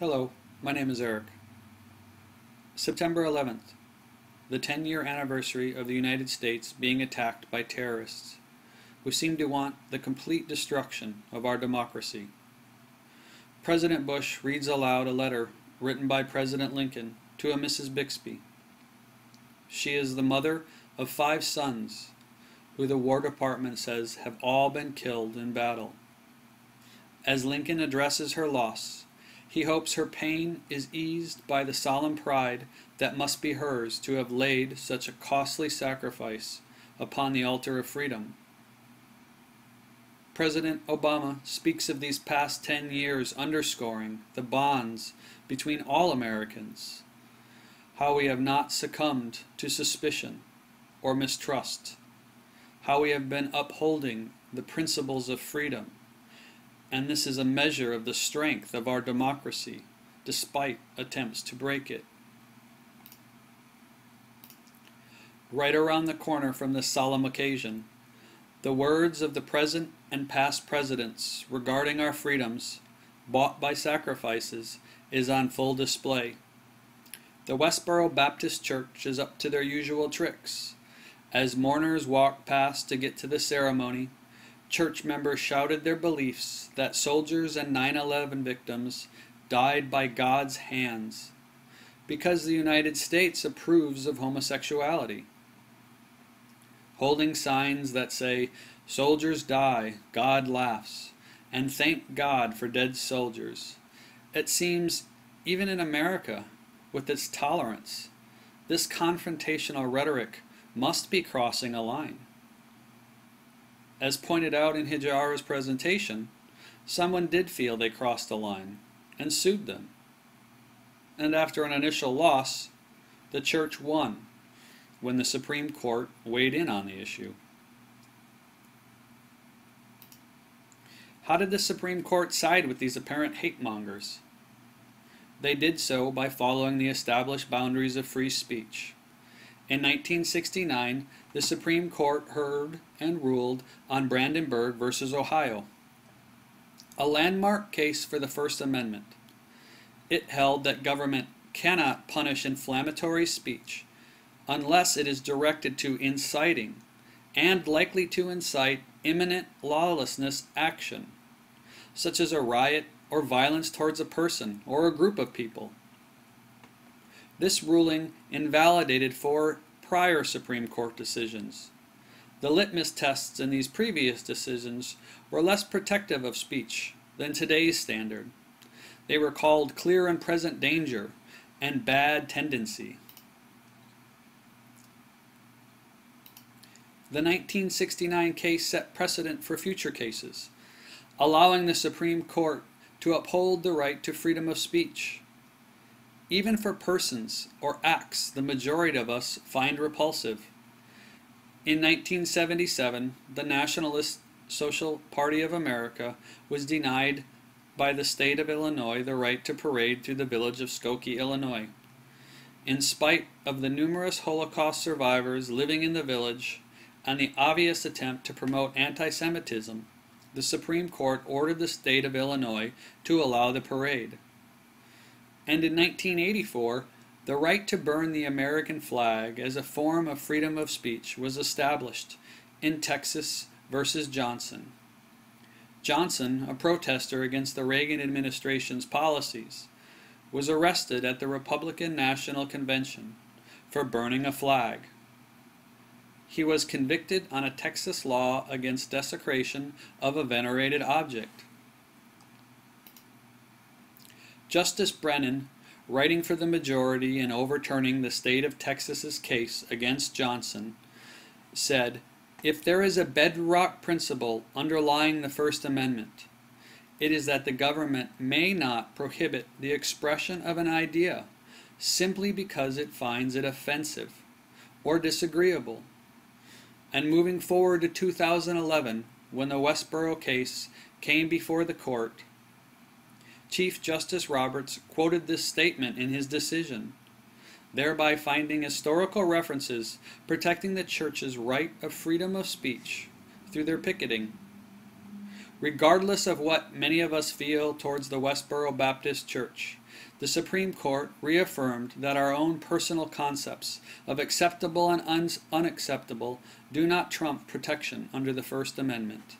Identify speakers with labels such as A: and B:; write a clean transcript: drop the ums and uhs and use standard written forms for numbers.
A: Hello, my name is Eric. September 11th, the 10-year anniversary of the United States being attacked by terrorists who seem to want the complete destruction of our democracy. President Bush reads aloud a letter written by President Lincoln to a Mrs. Bixby. She is the mother of 5 sons who the War Department says have all been killed in battle. As Lincoln addresses her loss, he hopes her pain is eased by the solemn pride that must be hers to have laid such a costly sacrifice upon the altar of freedom. President Obama speaks of these past 10 years underscoring the bonds between all Americans, how we have not succumbed to suspicion or mistrust, how we have been upholding the principles of freedom, and this is a measure of the strength of our democracy, despite attempts to break it. Right around the corner from this solemn occasion, the words of the present and past presidents regarding our freedoms, bought by sacrifices, is on full display. The Westboro Baptist Church is up to their usual tricks. As mourners walked past to get to the ceremony, church members shouted their beliefs that soldiers and 9/11 victims died by God's hands because the United States approves of homosexuality. Holding signs that say, "Soldiers die, God laughs," and "Thank God for dead soldiers," it seems, even in America, with its tolerance, this confrontational rhetoric must be crossing a line. As pointed out in Hijara's presentation, someone did feel they crossed the line and sued them. And after an initial loss, the church won when the Supreme Court weighed in on the issue. How did the Supreme Court side with these apparent hate-mongers? They did so by following the established boundaries of free speech. In 1969, the Supreme Court heard and ruled on Brandenburg versus Ohio, a landmark case for the First Amendment. It held that government cannot punish inflammatory speech unless it is directed to inciting and likely to incite imminent lawlessness action, such as a riot or violence towards a person or a group of people. This ruling invalidated 4 prior Supreme Court decisions. The litmus tests in these previous decisions were less protective of speech than today's standard. They were called clear and present danger and bad tendency. The 1969 case set precedent for future cases, allowing the Supreme Court to uphold the right to freedom of speech, even for persons or acts the majority of us find repulsive. In 1977, the Nationalist Social Party of America was denied by the state of Illinois the right to parade through the village of Skokie, Illinois. In spite of the numerous Holocaust survivors living in the village and the obvious attempt to promote anti-Semitism, the Supreme Court ordered the state of Illinois to allow the parade. And in 1984, the right to burn the American flag as a form of freedom of speech was established in Texas versus Johnson. Johnson, a protester against the Reagan administration's policies, was arrested at the Republican National Convention for burning a flag. He was convicted on a Texas law against desecration of a venerated object. Justice Brennan, writing for the majority in overturning the state of Texas's case against Johnson, said, "If there is a bedrock principle underlying the First Amendment, it is that the government may not prohibit the expression of an idea simply because it finds it offensive or disagreeable." And moving forward to 2011, when the Westboro case came before the court, Chief Justice Roberts quoted this statement in his decision, thereby finding historical references protecting the church's right of freedom of speech through their picketing. Regardless of what many of us feel towards the Westboro Baptist Church, the Supreme Court reaffirmed that our own personal concepts of acceptable and unacceptable do not trump protection under the First Amendment.